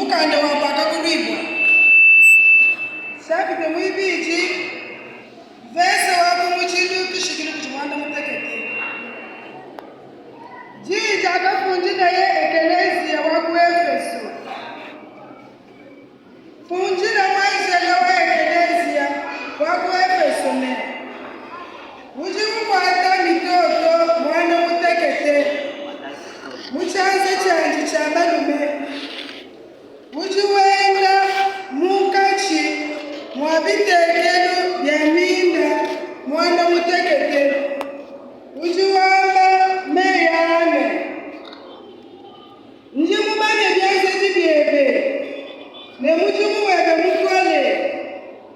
mukanda wapaka kulibwa sabite mwibiji vese wako muchidu tushikili kuchimwanda mutekete jiji akafunjina ye ekelezia waku Efeso funjina mwaizele wa ekelezia waku Efeso ne ujimukwata mitoto mwanda mutekete muchanze chanji cha balume ujiwenda mukachi mwabitekelu byaminda mwanda mutekete ujiwamba meyane njimubane byanze jibyebe ne mujimuwebe mukole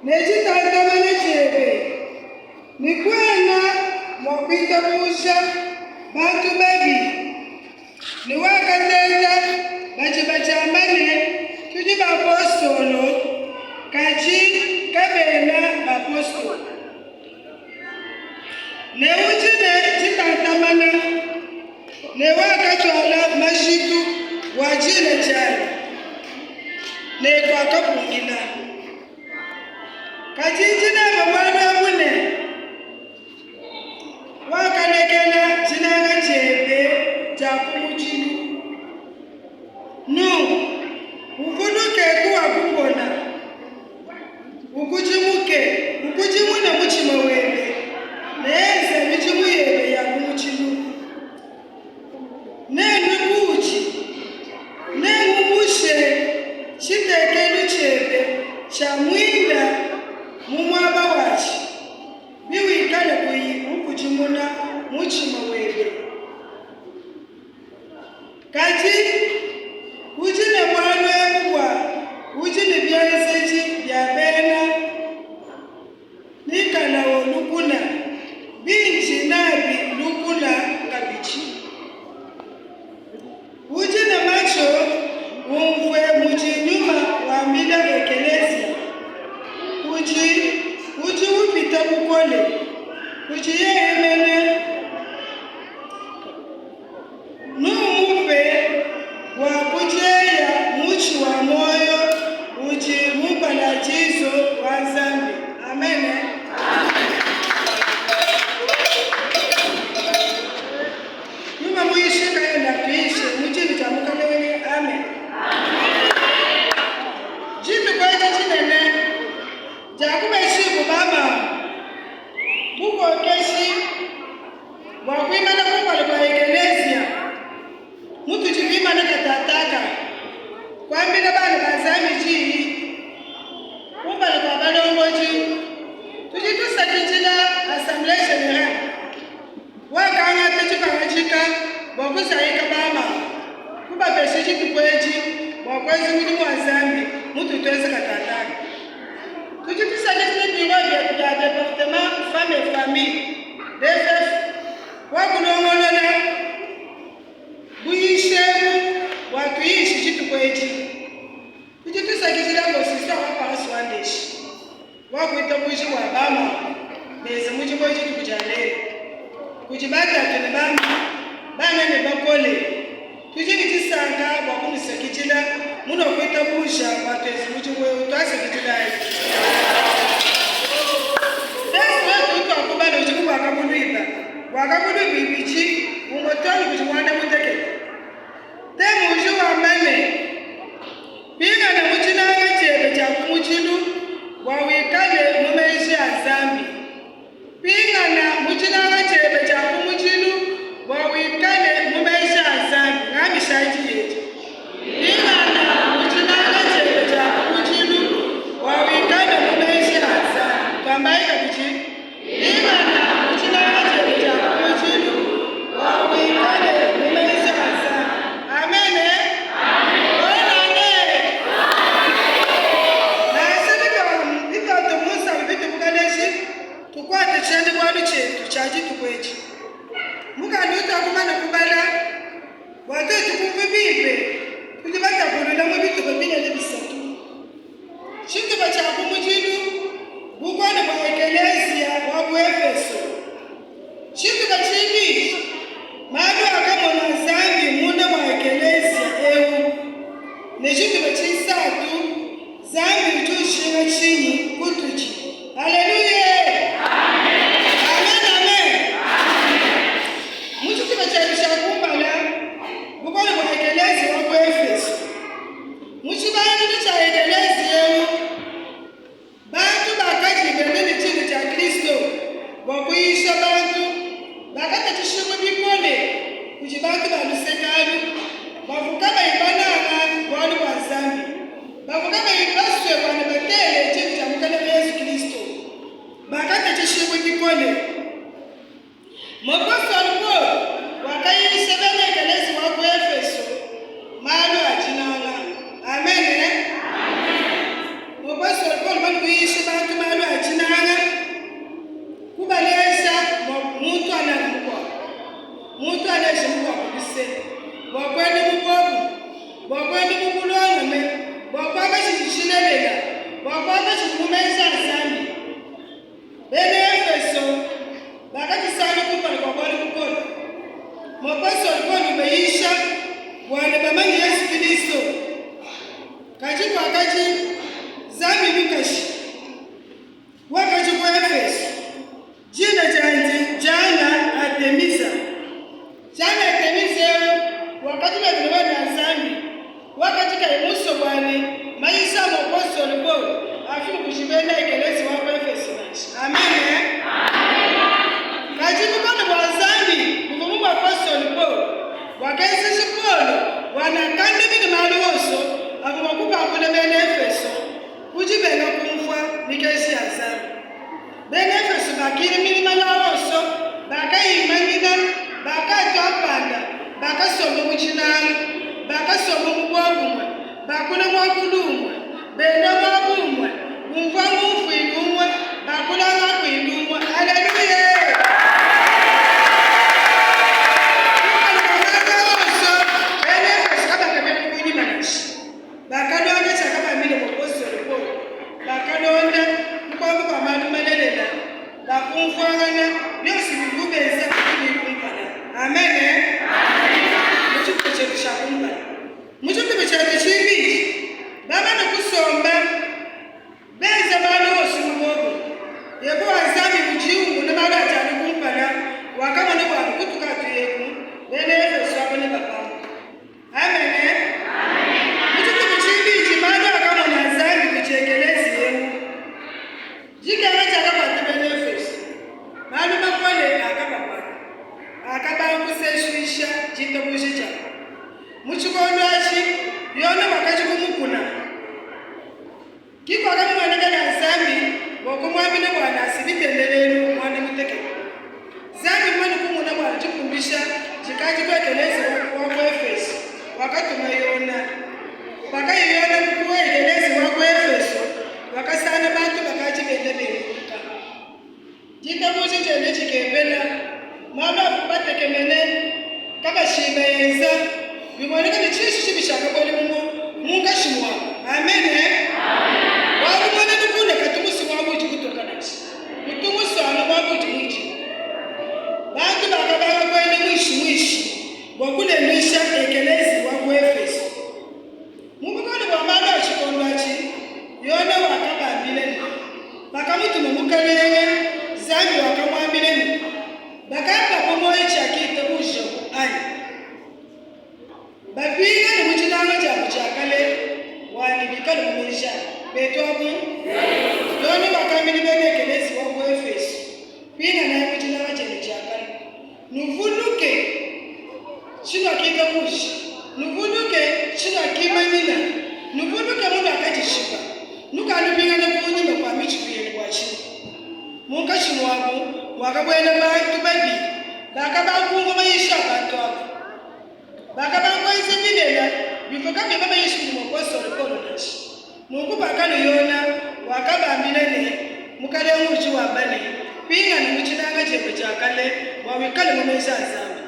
nejitatama nechebe nikwena mwakwita kusha bantu babi niwakatenda bachibachambane tuji bapostolo kachi kabena bapostolo neujine chitantamana newakatwala mashitu wajile chali nekwakapungila kachinjina bamwana mune wakalekela chinanga chebe chakumuchilu ukuduke kuwa kupona ukuchimuke ukuchimuna muchima webe neze michimu yebe ya kumuchilu nenikuchi nengumushe chitekelu chebe cha mwinda mumwaba wachi biwikale kuyi ukuchimuna muchima webe kati ujine mwana kubwa ujine byanzechi byabena nikana olukuna binchi nabi lukuna kabichi ujine macho umfwe muchinyuma wambila ekelezia uji upita kukole uji yeyemene numupe wakujeya muchi wa moyo uji mupalachizo wa zambi. Amen. Nyuma muishika yenda tuishe muchi vitamukale wenye. Amen. Jitu kwa ita chinene jakumeshi kubaba muko keshi wakuimana kupale kwa ekelezia mutu chivima na katataka kwa mbina bana bazami chii kumbala kwa balongoji tujitusa kichila Assemblée Générale wakanga techikangachika wakusaika bama kuba peshichi tukweji wakwezi muli mwazambi mutu twezi katataka tujitusa kichila biroja kuja Département Femmes et Familles DFF wakulongolola buyishemu watuishi chitu kwechi tujitusakizila ngosisa wapaswandeshi wakuita kuishi wabama neze muchimbo chitu kuchalele kuchibatatu ne bama bana ne bakole tujibitisanga wakunisakizila muno kuita busha watezi muchimbo twasakizilayi deswatuitwakubala uchiku wakamuluiba wakamuluiba ibichi umotoni kuchimwanda mutekete temuji wamene pinga na muchinanga chebe cha kumuchilu wawikale mumeishi azambi pinga na muchinanga chebe cha kumuchilu wawikale mumeishi azambi ngamishaji yetu pinga na muchinanga chebe cha kumuchilu wawikale mumeishi azambi kambaika kuchi pinga na muchinanga chebe cha kumuchilu wawikale mumeishi azambi. Amen. Tukwate chende bwanu chetu chaji tukwechi mukandi utakumana kubala wate tukumbibibe kujibata kulula mu bitu babine lebisatu shintu bachaku mujidu bukwane kwa ekelezia wa Efeso shintu bachini madu akamona zambi munda wa ekelezia ewu ne shintu bachisa Mukama ibaswe bwana batele chini cha mukana Yesu Kristo. Bakata chishibu kikole. Mapostoli Paul wakayisha bene ekelezi wa ku Efeso malo ajinanga. Amen. Mapostoli Paul bakuyisha bantu malo ajinanga. Kubalesa muntu anamukwa. Muntu anashimukwa kubise. Bakwende mukobu. Bakwende mubulongwe. Bakwanga chichishinelela. Bakwanga chikumeza asami. Bene Efeso bakachisana kupala kwa bwali kukola. Mapostoli Paul beisha bwana bamanyi Yesu Kristo. Kachi kwa kachi zami lukashi. Wakachi kwa Efeso. Jina jana Artemisa. Jana Artemisa wakati na zambi. Wakati kaimuso bwani maisha Mapostoli Paul afimu kushibenda ekelezi wa Efeso. Amen. Kajibu kono kwa zambi kufumu Apostoli Paul wakaizishi Paul wanakande mini maluoso afu wakupa akune bene Efeso kujibenga kumfwa nikesi ya zambi. Bene Efeso bakiri mini maluoso bakayimangina bakatwapanda bakasomba muchinanga bakasomba mubwagumwe bakuna mwagulumwe benda mwagumwe kumfwa mufu ilumwe bakulanga kwilumwe. Haleluya. Bakadonda chakabamile Mapostoli Paul. Bakadonda mkwambu kwa manu malelela. Bakumfwangana byosi bigubeza kubikumpana. Amen. Muchukupe chetu shakumpana. Muchukupe chetu chimbi. Baba nakusomba. Beza bano osumumogo. Yebo wazami mujiungu na bala atani kumpana. Wakama nebo anukutuka tuyeku. Bene Efeso wabone babangu. Amen. Muchikonoachi yona wakachi kumukuna. Kiko akamu mwanaka na zambi wakumwamine bwana asibitendelelu mwana muteke. Zambi mwana kumuna bwana chikumbisha chikaji kwa kelezi wako Efeso. Wakatuma yona. Wakayona mkuwa kelezi wako Efeso. Wakasana bantu wakachi bendelelu. Jitabuzi chene chikepela. Mama kupate kemene. Kaba shiba yenza. Biboneka ni chishi chibishaka kweli munga shimwa. Amen. Wakubona nukune katumusi mwabuji kutoka nasi. Kutumusi wana mwabuji mwichi. Bantu bakabaka kwene mwishi. Wakule mwisha ekelezi waku Efeso. Mubukone kwa mama wachikondwachi. Yona wakabambileni. Bakamutuma mukalenge. Zambi wakamwambileni. Bakamba kumoye chakite ujo. Ayi. Bakwinga ni muchinanga chakale wani bikalo mumisha betobu yoni wakamili bene kelezi wa Efeso kwinga na muchinanga chakale nuvuluke shino kika mushi nuvuluke shino kimanyina nuvuluke mundu akachishiba nukalubinga nakunyima kwa michibiyeni kwa chini munga shino wako wakabwena bantu babi bakabakungu maisha abantu wako bakabangwa izibilela bivuga baba Yesu Mapostoli Paul nashi. Mungu bakalo yona wakabambilene mukale umuchi wabane. Pinga ni muchinanga chebe chakale wawikale mumeza zambi.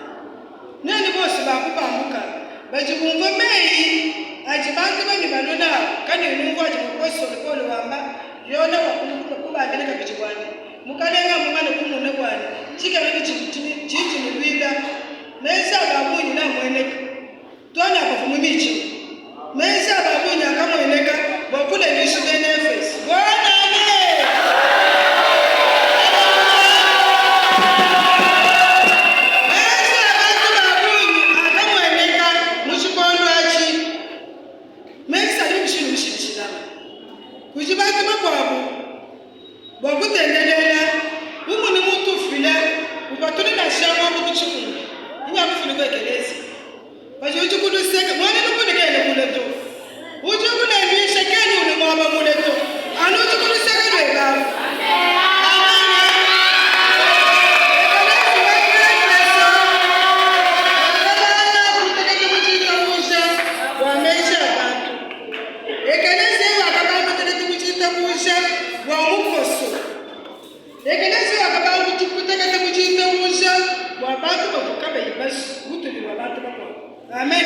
Nani bosi bakupambuka bachikumva meyi achibantu bani banona kani Mungu aje Mapostoli Paul wamba yona wakuluka kubambeleka bichibwani. Mukalenga mumane kumune bwana. Chikale chichi nibinda. Mesa babuni na mweneka. Tuana kufumichi. Mesa babuni akamweneka wakule nishu bene Efeso. Bwana amen. Mesa babuni akamweneka mushikondwachi. Mesa nimshinu mshishila. Kujibatu mabwabu. Bakutendelela. Umu ni mutu file. Ukatuli na shama mutu chukuni. Nya kufuni kwa kelezi. Baje uchukuduseka mwana nukunikele kule tu. Uchukune nisha kenu Amen.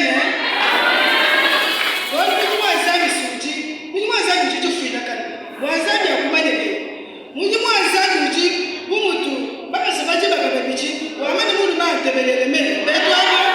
Wọ́n ní mú àzámi sùnjí, mú àzámi jíjú fún ìdákan, wọ́n àzámi àkúmánìlẹ̀. Mú àzámi jí, mú mùtù, bákan sọ bá jẹ́ bàbá bàbí jí, wọ́n àmọ́ ni mú máa tẹ̀bẹ̀lẹ̀ lẹ́mẹ̀lẹ̀, bẹ́ẹ̀ tó àwọn.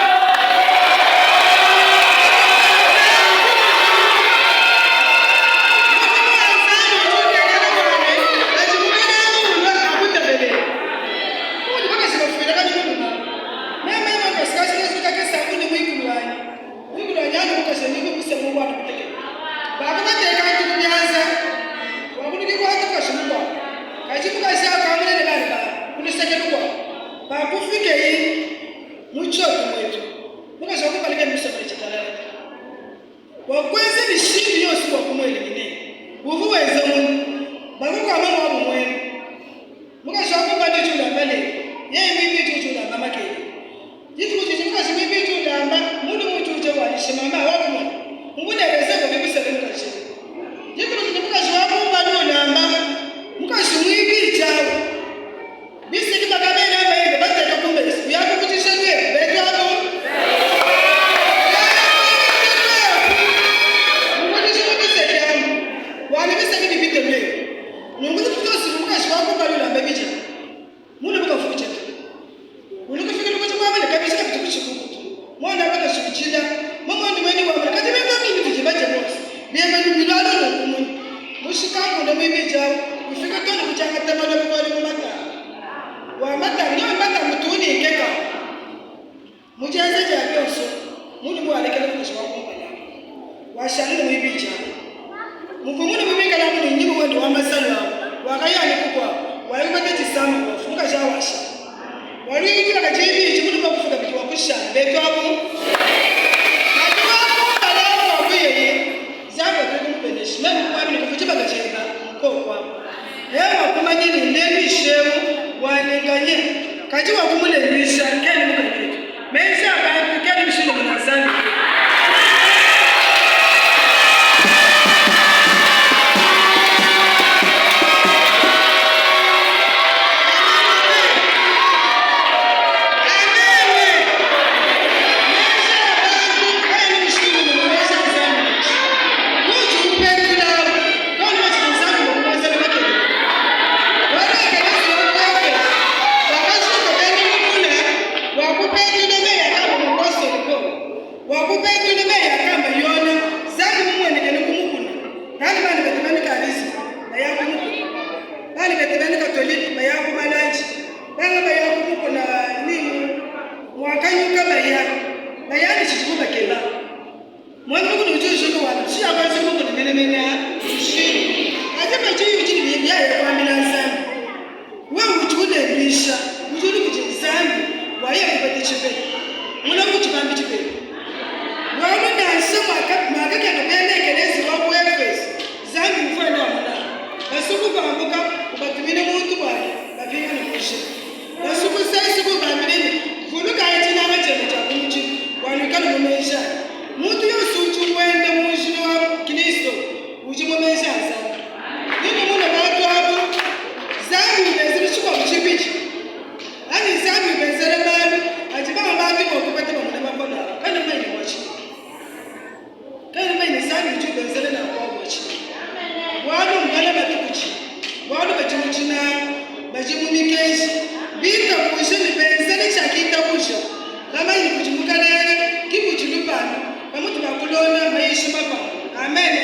Amen.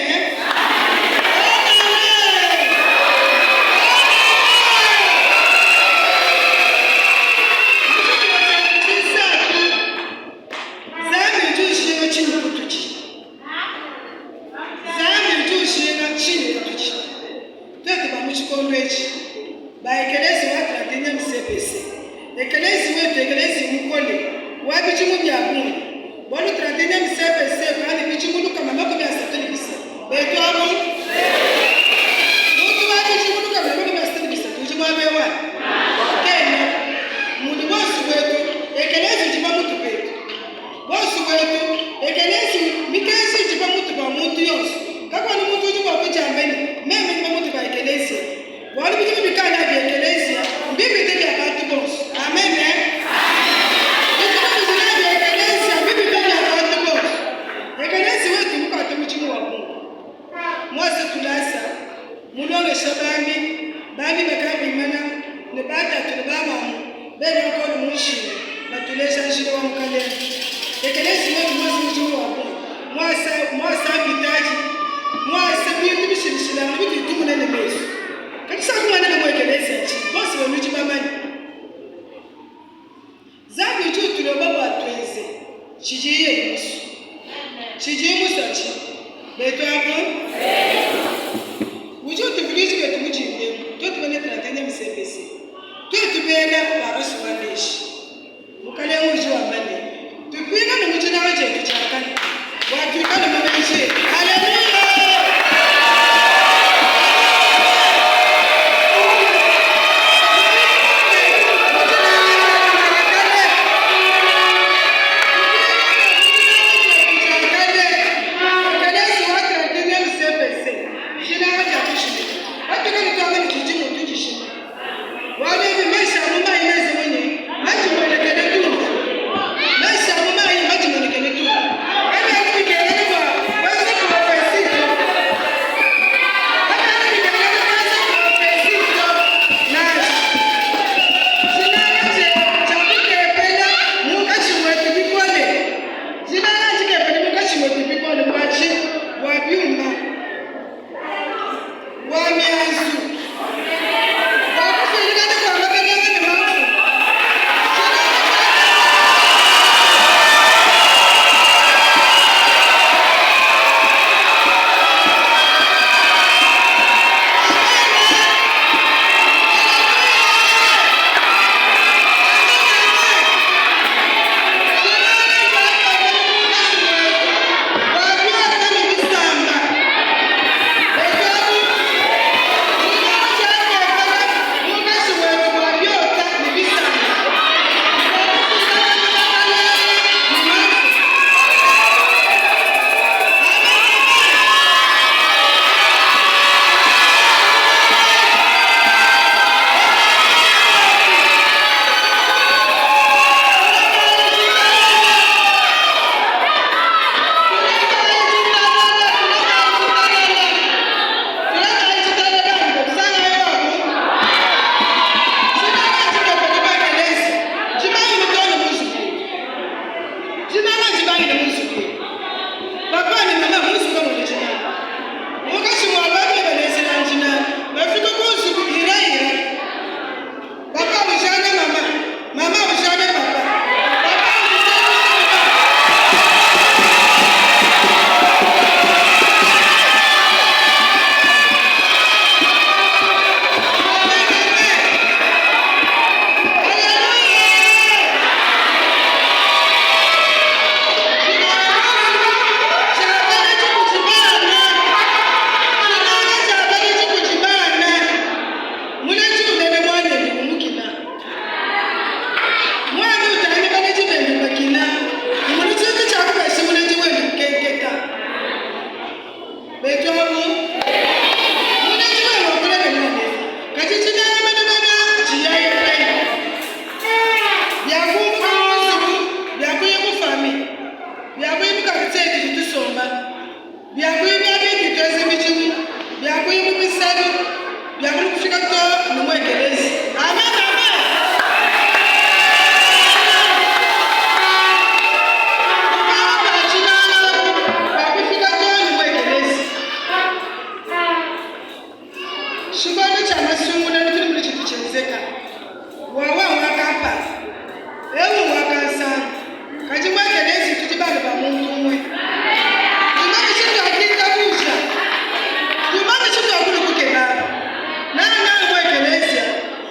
shirishila mu biti tumune ne mesu kakisa kuma ne mwekelezi achi bosi wenuchi bamani zabi tu tulo baba twenze chijiye Yesu chijiye musachi beto ako wujo tubuliji betu mujinde to tubene tratenya msebesi to tubena parasu wandeshi mukale wujo amane tupina ne mujina waje kichakana watu kana mmeje haleluya.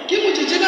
Kimu chichina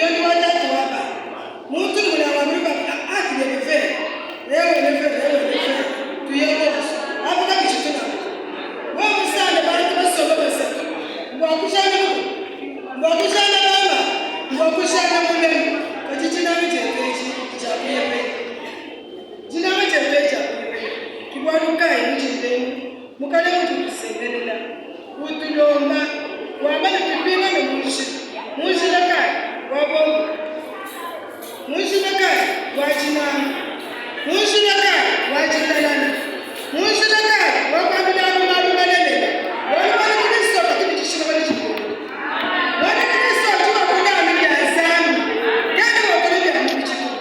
Doni watatu hapa. Mtu mwenye amabeba ati ya lefe. Lefe. Tuyemos. Hapo kama kitu. Wewe msana bali tunasoma basi. Mwakushana mama. Mwakushana mulemu. Kajijina mitekeji chapepe. Jina mitekeji. Kibwanukai mjindeni. Mukale mtu kusendelela. Utulomba. Wabana kipinga na mushi. Mushi nakai. Wabongo. Mushi nakai. Wajinama. Mushi nakai. Wajitalana. Mushi nakai. Wababila malumalele. Wabana Kristo lakini kishina wale chikuru. Wana Kristo tuwa kuna amini ya zami. Gani wakana ya amini chikuru.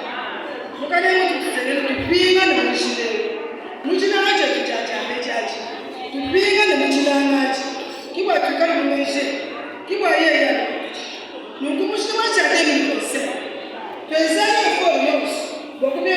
Mukale mtu kusendelela. Kipinga na mushi leo. Mushi na haja tujaja amejaji. Kipinga na mushi na haja. Kiba tukana mwenye. Kiba yeye. Nungumushi wacha deni mkose. Pezana for news. Wakumia